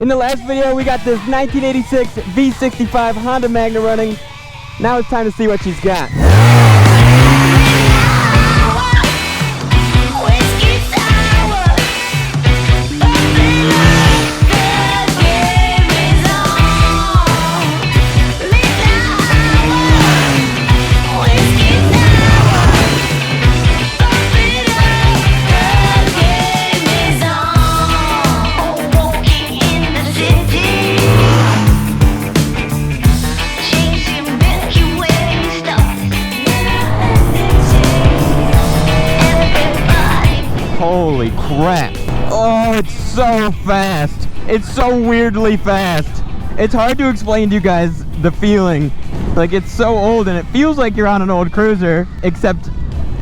In the last video, we got this 1986 V65 Honda Magna running. Now it's time to see what she's got. Holy crap. Oh, it's so fast. It's so weirdly fast. It's hard to explain to you guys the feeling. Like, it's so old and it feels like you're on an old cruiser, except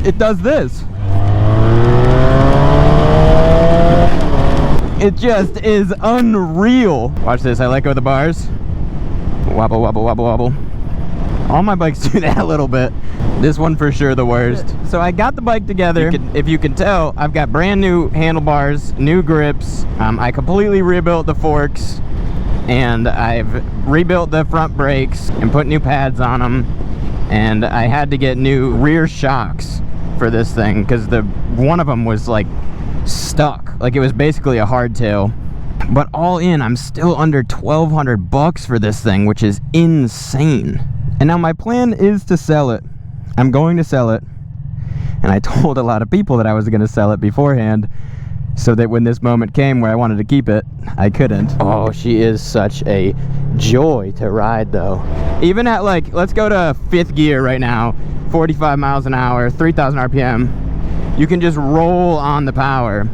it does this. It just is unreal. Watch this, I let go of the bars. Wobble, wobble, wobble, wobble. All my bikes do that a little bit. This one for sure the worst. So I got the bike together. If you can tell, I've got brand new handlebars, new grips. I completely rebuilt the forks, and I've rebuilt the front brakes and put new pads on them. And I had to get new rear shocks for this thing because one of them was like stuck. Like, it was basically a hardtail. But all in, I'm still under $1,200 for this thing, which is insane. And now my plan is to sell it. I'm going to sell it. And I told a lot of people that I was going to sell it beforehand, so that when this moment came where I wanted to keep it, I couldn't. Oh, she is such a joy to ride though. Even at, like, let's go to 5th gear right now, 45 miles an hour, 3,000 RPM. You can just roll on the power.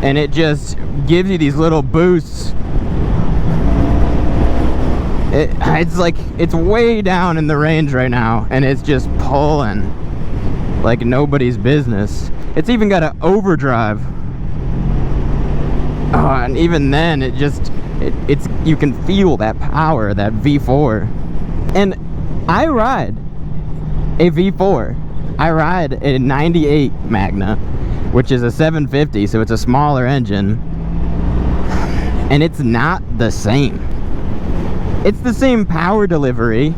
And it just gives you these little boosts. It's like, it's way down in the range right now, and it's just pulling like nobody's business. It's even got an overdrive. Oh, and even then, it's you can feel that power, that V4. And I ride a V4. I ride a 98 Magna, which is a 750, so it's a smaller engine, and it's not the same. It's the same power delivery.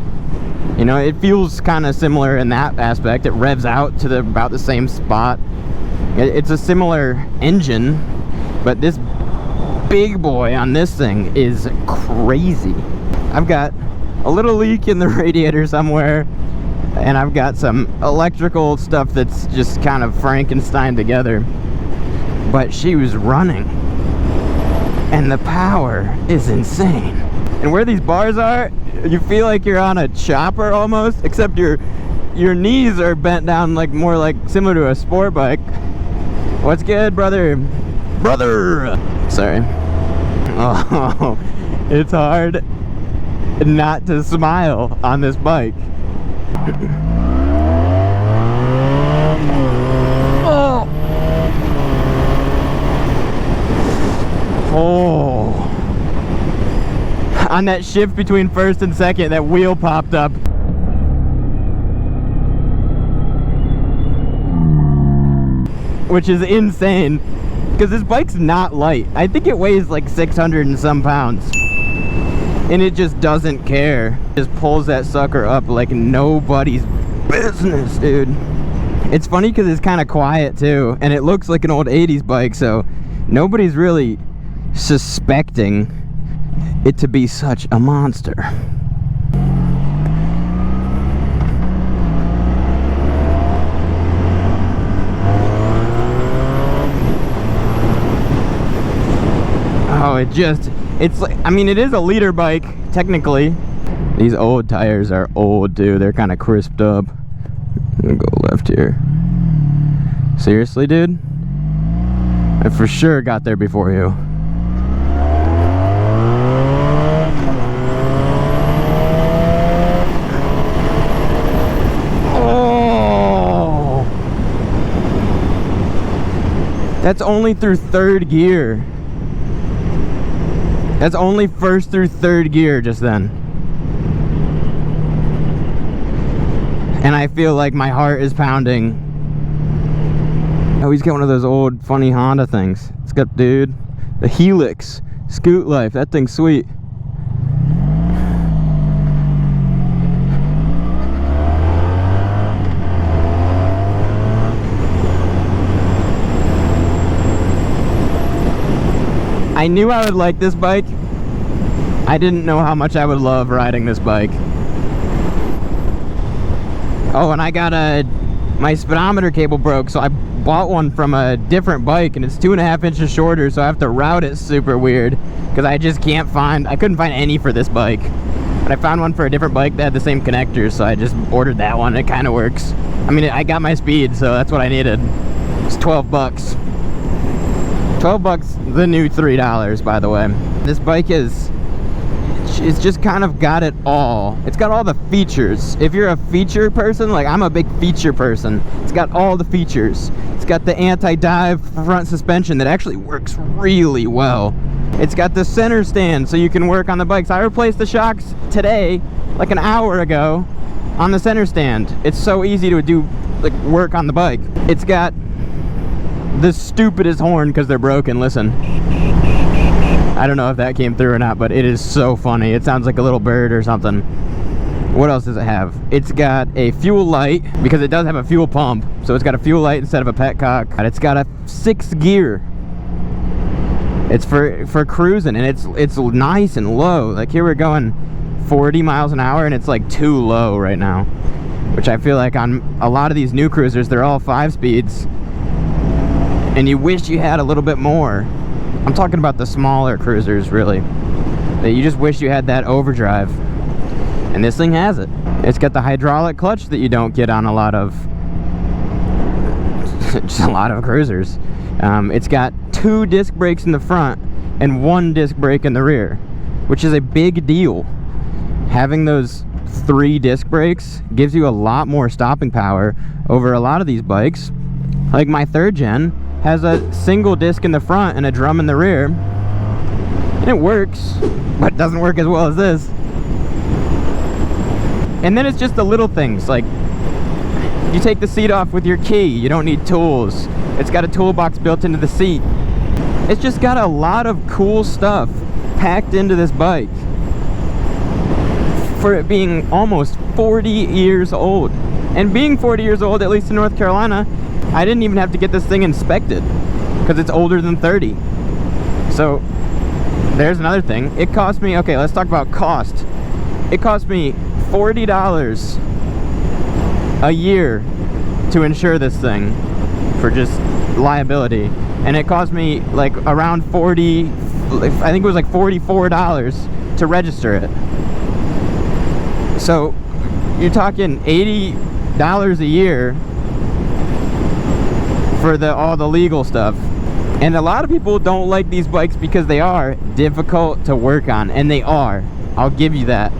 You know, it feels kind of similar in that aspect. It revs out to about the same spot. It's a similar engine, but this big boy on this thing is crazy. I've got a little leak in the radiator somewhere, and I've got some electrical stuff that's just kind of Frankenstein together. But she was running, and the power is insane. And where these bars are, you feel like you're on a chopper almost, except your knees are bent down like more like similar to a sport bike. What's good, brother? Brother! Sorry. Oh, it's hard not to smile on this bike. Oh! Oh! On that shift between first and second, that wheel popped up. Which is insane, because this bike's not light. I think it weighs like 600 and some pounds. And it just doesn't care. Just pulls that sucker up like nobody's business, dude. It's funny because it's kind of quiet too, and it looks like an old 80s bike, so nobody's really suspecting it to be such a monster. Oh, it's like, I mean, it is a liter bike, technically. These old tires are old, too. They're kind of crisped up. I'm gonna go left here. Seriously, dude? I for sure got there before you. That's only through 3rd gear. That's only 1st through 3rd gear just then. And I feel like my heart is pounding. Oh, he's got one of those old funny Honda things. It's got, dude, the Helix Scoot life, that thing's sweet. I knew I would like this bike. I didn't know how much I would love riding this bike. Oh, and I got my speedometer cable broke, so I bought one from a different bike, and it's 2.5 inches shorter, so I have to route it super weird, because I just can't find, I couldn't find any for this bike. But I found one for a different bike that had the same connectors, so I just ordered that one. It kind of works. I mean, I got my speed, so that's what I needed. It's 12 bucks. 12 bucks, the new $3, by the way. This bike is, it's just kind of got it all. It's got all the features. If you're a feature person, like I'm a big feature person, it's got all the features. It's got the anti-dive front suspension that actually works really well. It's got the center stand so you can work on the bikes. I replaced the shocks today, like an hour ago, on the center stand. It's so easy to do like work on the bike. It's got the stupidest horn because they're broken. Listen. I don't know if that came through or not, but it is so funny. It sounds like a little bird or something. What else does it have? It's got a fuel light, because it does have a fuel pump. So it's got a fuel light instead of a petcock. And it's got a 6th gear. It's for cruising, and it's nice and low. Like here we're going 40 miles an hour, and it's like too low right now. Which I feel like on a lot of these new cruisers, they're all 5 speeds. And you wish you had a little bit more. I'm talking about the smaller cruisers, really. That you just wish you had that overdrive. And this thing has it. It's got the hydraulic clutch that you don't get on a lot of just a lot of cruisers. It's got 2 disc brakes in the front and 1 disc brake in the rear, which is a big deal. Having those 3 disc brakes gives you a lot more stopping power over a lot of these bikes. Like my 3rd gen has a single disc in the front and a drum in the rear, and it works, but it doesn't work as well as this. And then it's just the little things, like you take the seat off with your key, you don't need tools. It's got a toolbox built into the seat. It's just got a lot of cool stuff packed into this bike for it being almost 40 years old. And being 40 years old, at least in North Carolina, I didn't even have to get this thing inspected because it's older than 30. So there's another thing. It cost me, okay, let's talk about cost. It cost me $40 a year to insure this thing for just liability. And it cost me like around I think it was like $44 to register it. So you're talking $80 a year for all the legal stuff. And a lot of people don't like these bikes because they are difficult to work on, and they are. I'll give you that.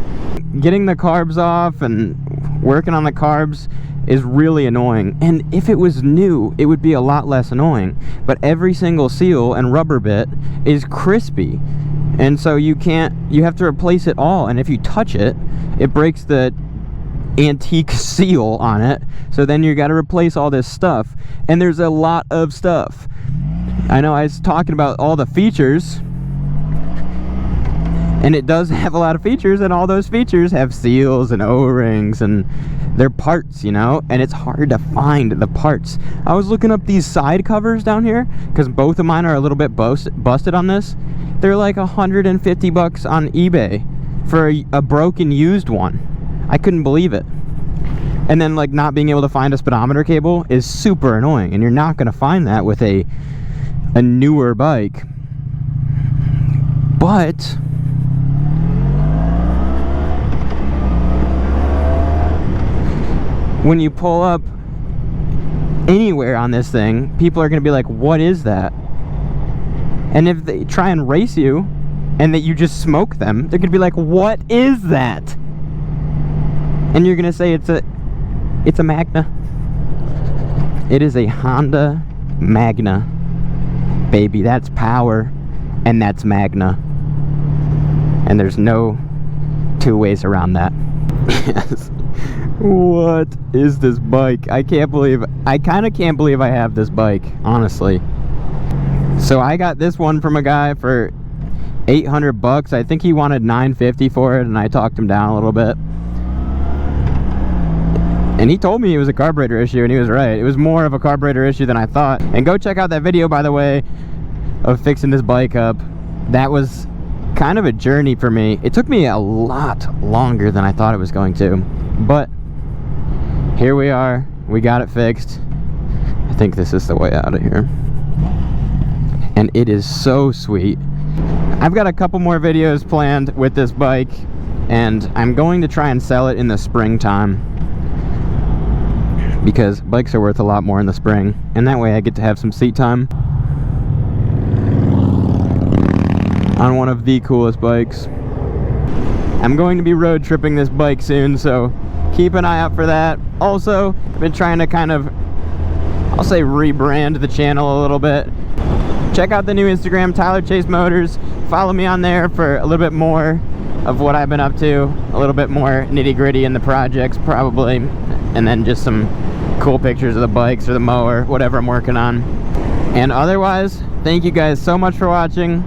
Getting the carbs off and working on the carbs is really annoying. And if it was new, it would be a lot less annoying. But every single seal and rubber bit is crispy. And so you have to replace it all. And if you touch it, it breaks the antique seal on it. So then you got to replace all this stuff. And there's a lot of stuff. I know I was talking about all the features, and it does have a lot of features, and all those features have seals and O-rings and they're parts, you know, and it's hard to find the parts. I was looking up these side covers down here because both of mine are a little bit busted on this. They're like 150 bucks on eBay for a broken used one. I couldn't believe it. And then like not being able to find a speedometer cable is super annoying, and you're not going to find that with a newer bike. But when you pull up anywhere on this thing, people are going to be like, what is that? And if they try and race you and that you just smoke them, they're going to be like, what is that? And you're going to say it's a Magna. It is a Honda Magna. Baby, that's power, and that's Magna. And there's no 2 ways around that. Yes. What is this bike? I kind of can't believe I have this bike, honestly. So I got this one from a guy for $800. I think he wanted $950 for it, and I talked him down a little bit. And he told me it was a carburetor issue, and he was right. It was more of a carburetor issue than I thought. And go check out that video, by the way, of fixing this bike up. That was kind of a journey for me. It took me a lot longer than I thought it was going to. But here we are. We got it fixed. I think this is the way out of here. And it is so sweet. I've got a couple more videos planned with this bike, and I'm going to try and sell it in the springtime, because bikes are worth a lot more in the spring, and that way I get to have some seat time on one of the coolest bikes. I'm going to be road tripping this bike soon, so keep an eye out for that. Also, I've been trying to kind of, I'll say, rebrand the channel a little bit. Check out the new Instagram, TylerChaseMotors. Follow me on there for a little bit more of what I've been up to, a little bit more nitty-gritty in the projects probably, and then just some cool pictures of the bikes or the mower, whatever I'm working on. And otherwise, thank you guys so much for watching,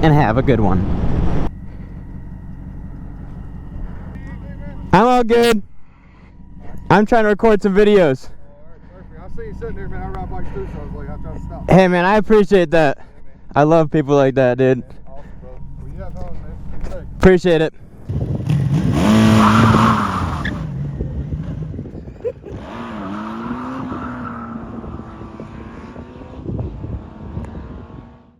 and have a good one. I'm all good. I'm trying to record some videos. I see you sitting there, man. I ride bikes too, so I was like, I'm trying to stop. Hey, man, I appreciate that. Yeah, man. I love people like that, dude. Awesome, bro. Well, you have fun, man. Appreciate it.